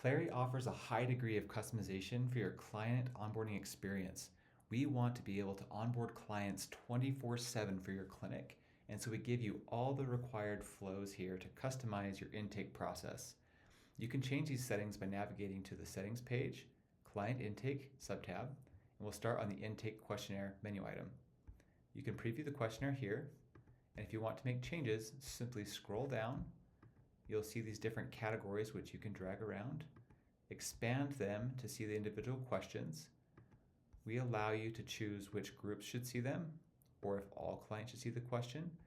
Clari offers a high degree of customization for your client onboarding experience. We want to be able to onboard clients 24/7 for your clinic, and so we give you all the required flows here to customize your intake process. You can change these settings by navigating to the Settings page, Client Intake subtab, and we'll start on the Intake Questionnaire menu item. You can preview the questionnaire here, and if you want to make changes, simply scroll down. You'll see these different categories which you can drag around. Expand them to see the individual questions. We allow you to choose which groups should see them, or if all clients should see the question,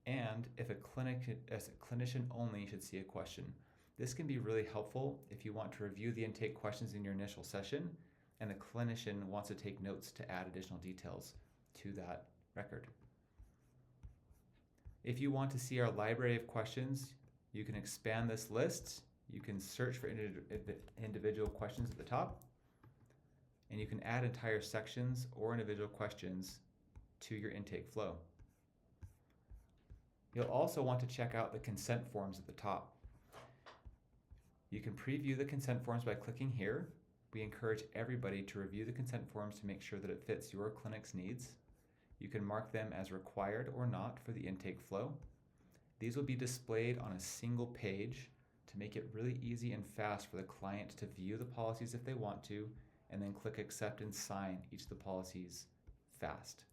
and if a clinician only should see a question. This can be really helpful if you want to review the intake questions in your initial session and the clinician wants to take notes to add additional details to that record. If you want to see our library of questions, you can expand this list. You can search for individual questions at the top, and you can add entire sections or individual questions to your intake flow. You'll also want to check out the consent forms at the top. You can preview the consent forms by clicking here. We encourage everybody to review the consent forms to make sure that it fits your clinic's needs. You can mark them as required or not for the intake flow. These will be displayed on a single page to make it really easy and fast for the client to view the policies if they want to, and then click accept and sign each of the policies fast.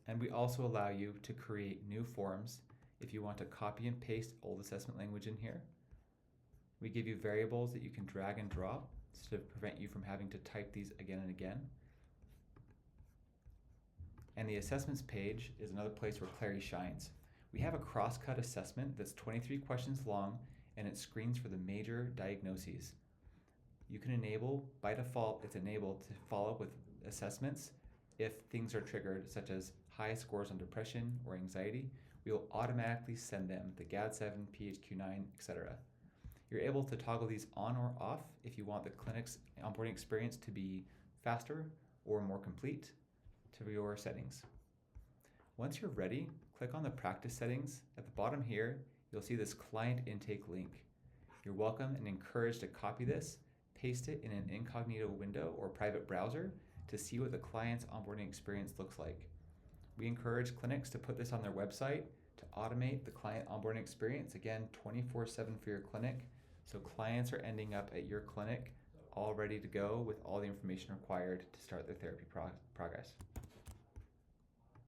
And we also allow you to create new forms if you want to copy and paste old assessment language in here. We give you variables that you can drag and drop to prevent you from having to type these again and again. And the assessments page is another place where Clari shines. We have a cross-cut assessment that's 23 questions long, and it screens for the major diagnoses. You can enable, by default, it's enabled to follow up with assessments if things are triggered, such as high scores on depression or anxiety. We will automatically send them the GAD-7, PHQ-9, etc. You're able to toggle these on or off if you want the clinic's onboarding experience to be faster or more complete to your settings. Once you're ready, click on the practice settings. At the bottom here, you'll see this client intake link. You're welcome and encouraged to copy this, paste it in an incognito window or private browser to see what the client's onboarding experience looks like. We encourage clinics to put this on their website to automate the client onboarding experience, again, 24/7 for your clinic. So clients are ending up at your clinic all ready to go with all the information required to start their therapy progress.